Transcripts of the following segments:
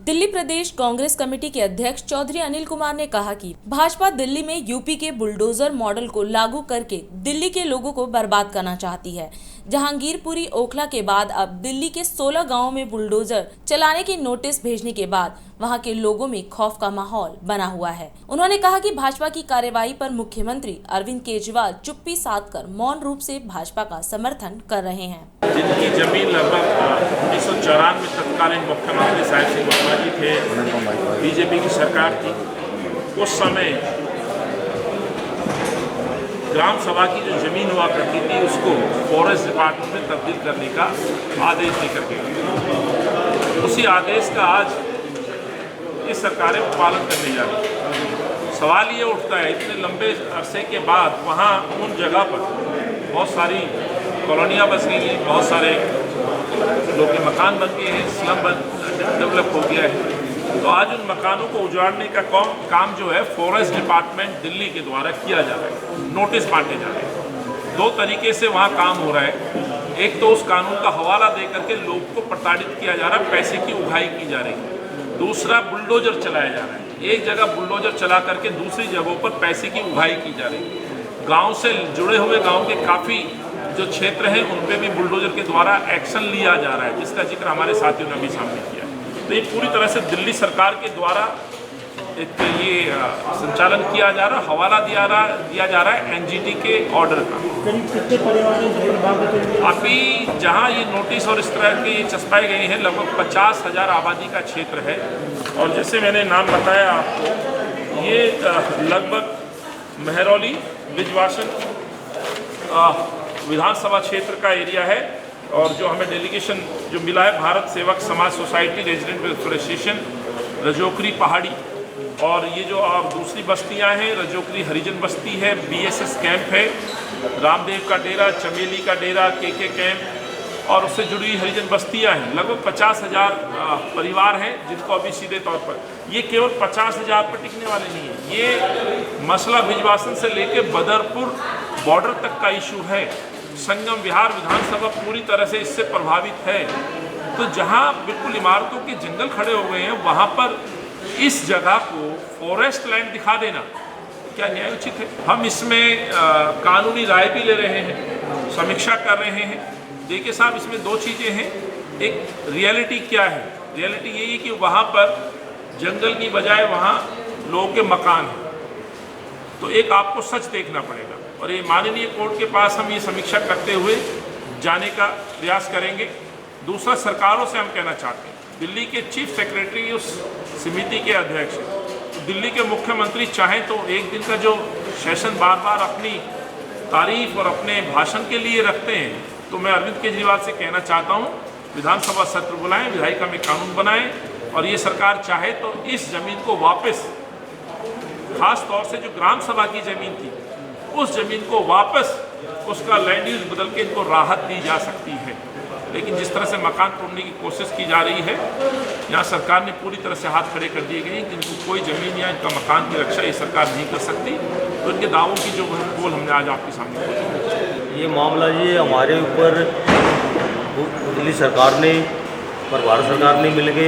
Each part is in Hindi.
दिल्ली प्रदेश कांग्रेस कमेटी के अध्यक्ष चौधरी अनिल कुमार ने कहा कि भाजपा दिल्ली में यूपी के बुलडोजर मॉडल को लागू करके दिल्ली के लोगों को बर्बाद करना चाहती है। जहांगीरपुरी ओखला के बाद अब दिल्ली के 16 गांवों में बुलडोजर चलाने की नोटिस भेजने के बाद वहां के लोगों में खौफ का माहौल बना हुआ है। उन्होंने कहा कि भाजपा की कार्यवाही पर मुख्यमंत्री अरविंद केजरीवाल चुप्पी साधकर मौन रूप से भाजपा का समर्थन कर रहे हैं। जिनकी जमीन लगभग 1994 में तत्कालीन मुख्यमंत्री साहिब सिंह वर्मा जी थे, बीजेपी की सरकार थी, उस समय ग्राम सभा की जो जमीन हुआ करती थी उसको फॉरेस्ट डिपार्टमेंट में तब्दील करने का आदेश देकर के उसी आदेश का आज इस सरकारें पालन करने जा रही है। सवाल ये उठता है, इतने लंबे अरसे के बाद वहाँ उन जगह पर बहुत सारी कॉलोनियाँ बस गई हैं, बहुत सारे लोग के मकान बन गए हैं, स्लम डेवलप हो गया है। तो आज उन मकानों को उजाड़ने का काम जो है फॉरेस्ट डिपार्टमेंट दिल्ली के द्वारा किया जा रहा है। नोटिस बांटे जा रहे हैं। दो तरीके से वहाँ काम हो रहा है। एक तो उस कानून का हवाला दे करके लोग को प्रताड़ित किया जा रहा है, पैसे की उगाही की जा रही है। दूसरा बुलडोजर चलाया जा रहा है। एक जगह बुलडोजर चला करके दूसरी जगहों पर पैसे की उगाही की जा रही है। गाँव से जुड़े हुए गाँव के काफ़ी जो क्षेत्र हैं उन पे भी बुलडोजर के द्वारा एक्शन लिया जा रहा है, जिसका जिक्र हमारे साथियों ने भी सामने किया। तो ये पूरी तरह से दिल्ली सरकार के द्वारा एक ये संचालन किया जा रहा, हवाला दिया जा रहा है एनजीटी के ऑर्डर का। अभी जहाँ ये नोटिस और इस तरह के चस्पाए गए हैं लगभग 50,000 आबादी का क्षेत्र है। और जैसे मैंने नाम बताया आपको, ये लगभग महरौली बिजवासन विधानसभा क्षेत्र का एरिया है। और जो हमें डेलीगेशन जो मिला है Bharat Sevak Samaj society resident welfare association Rajokri Pahari, और ये जो आप दूसरी बस्तियां हैं रजोकरी हरिजन बस्ती है, बीएसएस कैंप है, रामदेव का डेरा, चमेली का डेरा, केके कैंप और उससे जुड़ी हरिजन बस्तियां हैं। लगभग 50,000 परिवार हैं जिनको अभी सीधे तौर पर, ये केवल 50,000 पर टिकने वाले नहीं है। ये मसला भिजवासन से लेकर बदरपुर बॉर्डर तक का इशू है। संगम विहार विधानसभा पूरी तरह से इससे प्रभावित है। तो जहां बिल्कुल इमारतों के जंगल खड़े हो गए हैं, वहां पर इस जगह को फॉरेस्ट लैंड दिखा देना क्या न्याय उचित है? हम इसमें कानूनी राय भी ले रहे हैं, समीक्षा कर रहे हैं। देखिए साहब, इसमें दो चीज़ें हैं। एक रियलिटी क्या है? रियलिटी यही है कि वहाँ पर जंगल की बजाय वहाँ लोगों के मकान हैं। तो एक आपको सच देखना पड़ेगा और ये माननीय कोर्ट के पास हम ये समीक्षा करते हुए जाने का प्रयास करेंगे। दूसरा, सरकारों से हम कहना चाहते हैं, दिल्ली के चीफ सेक्रेटरी उस समिति के अध्यक्ष हैं, तो दिल्ली के मुख्यमंत्री चाहें तो एक दिन का जो सेशन बार बार अपनी तारीफ और अपने भाषण के लिए रखते हैं, तो मैं अरविंद केजरीवाल से कहना चाहता हूँ विधानसभा सत्र बुलाएं, विधायिका में कानून बनाएं और ये सरकार चाहे तो इस जमीन को वापस, खास तौर से जो ग्राम सभा की जमीन थी उस जमीन को वापस उसका लैंड यूज बदल के इनको राहत दी जा सकती है। लेकिन जिस तरह से मकान तोड़ने की कोशिश की जा रही है, यहाँ सरकार ने पूरी तरह से हाथ खड़े कर दिए गए हैं कि इनको कोई ज़मीन या इनका मकान की रक्षा ये सरकार नहीं कर सकती। तो इनके दावों की जो बोल हमने आज आपके सामने रखा। ये मामला ये हमारे ऊपर दिल्ली सरकार ने और भारत सरकार ने मिल के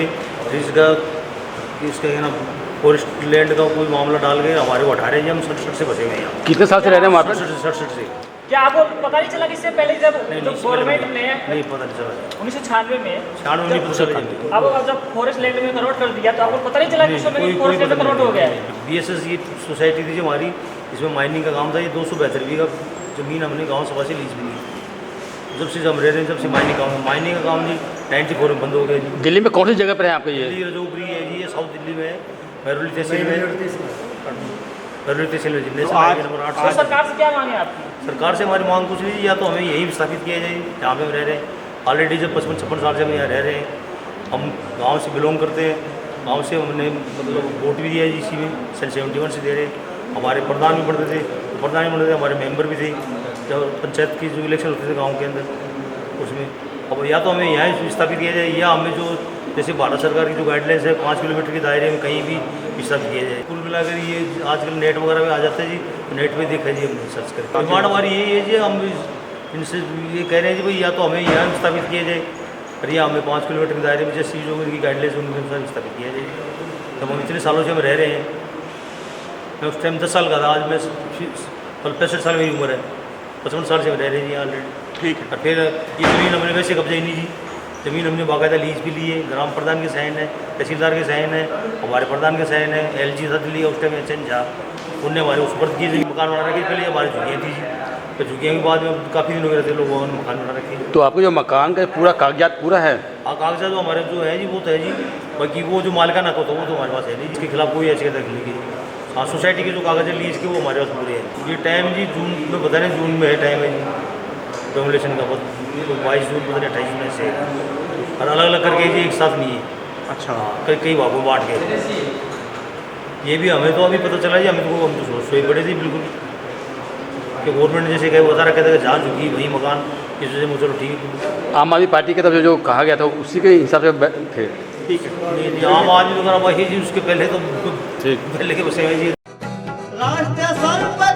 इसका ना फॉरेस्ट लैंड का कोई मामला डाल गए। हमारे वो 18 जी हम 67 से बचे हुए हैं यहाँ। कितने साल से रह रहे हैं वहाँ पर? 67 से। क्या आपको पता नहीं चला कि इससे पहले जब गवर्नमेंट ने नहीं पता नहीं चला 1996 में 96 नहीं पता चला। अब जब फॉरेस्ट लैंड में कन्वर्ट कर दिया तो आपको पता नहीं चला कि उसमें फॉरेस्ट लैंड में कन्वर्ट हो गया है। बीएसएस ये सोसाइटी थी जो हमारी, इसमें माइनिंग का काम था। ये 272 बीघा जमीन हमने गाँव सभा से लीज भी ली। जब से हम रह रहे हैं जब से माइनिंग का काम जी 94 में बंद हो गया जी। दिल्ली में कौन सी जगह पर है आपका? ये रजोपरी है जी, ये साउथ दिल्ली में है, महरौली तहसील में, महरौली तहसील में जिले नंबर 8 से। सरकार से क्या मांगे आपकी? सरकार से हमारी मांग कुछ नहीं, या तो हमें यही विस्थापित किया जाए जहाँ पे हम रह रहे हैं। ऑलरेडी जब 55-56 साल से हम यहाँ रह रहे हैं, हम गांव से बिलोंग करते हैं। गांव से हमने मतलब वोट भी दिया है इसी में, सन 71 से दे रहे हैं। हमारे प्रधान भी पढ़ते थे, तो प्रधान भी पढ़ते थे, हमारे मेंबर भी थे जब पंचायत की जो इलेक्शन होते थे गाँव के अंदर, उसमें। अब या तो हमें यहाँ विस्थापित किया जाए या हमें जो जैसे भारत सरकार की जो गाइडलाइंस है 5 किलोमीटर के दायरे में कहीं भी विस्थापित किया जाए। कुल मिलाकर ये आजकल नेट वगैरह में आ जाता है जी, तो नेट पे देखा जी हम सर्च करें। डिमांड हमारी यही है जी, हम इनसे ये कह रहे हैं जी भाई या तो हमें यहाँ विस्थापित किया जाए और ये हमें 5 किलोमीटर के दायरे में जैसी जो उनकी गाइडलाइंस उनके अनुसार विस्थापित किया जाए। तब हम इतने सालों से हम रह रहे हैं। मैं उस टाइम 10 साल का था, आज मैं 65 साल मेरी उम्र है, 55 साल से हम रह रहे हैं ऑलरेडी। ठीक है। और फिर ये ज़मीन हमने वैसे कब्जा ही नहीं की, ज़मीन हमने बाकायदा लीज भी ली है, ग्राम प्रधान के साइन है, तहसीलदार के साइन है, हमारे प्रधान के साइन है, LG था दिल्ली उस टाइम एचएन झा, उनने हमारे उस पर की मकान बना रखे। पहले हमारी झुग्गियाँ थी जी, तो झुग्गियों के बाद में काफ़ी दिन हो गए थे लोगों ने मकान बना रखे। तो आपको जो मकान का पूरा कागजात पूरा है? हाँ, कागजात तो हमारे जो है जी वो तो है जी, बाकी वो जो मालिकाना को तो वो तो हमारे पास है नहीं, जिसके खिलाफ कोई ऐसी तकलीफ नहीं। हाँ, सोसाइटी के जो कागज है लीज के वो हमारे पास पूरे हैं। ये टाइम जी जून में बता रहे हैं, जून में है टाइम है जी डेमोलेशन का, 22 जून पता नहीं 28 जून से, और अलग अलग करके जी एक साथ नहीं है। अच्छा। कई भागों में बांट के। ये भी हमें तो अभी पता चला जी, हम तो सोच पड़े थे बिल्कुल कि गवर्नमेंट ने जैसे कहीं बता रखा था कि जहाँ झुकी वही मकान, इस वजह से चलो ठीक है। आम आदमी पार्टी की तरफ से जो कहा गया था उसी के हिसाब से थे? ठीक है। आम आदमी तो वही जी, उसके पहले तो ठीक। पहले के बसे हैं जी। राष्ट्र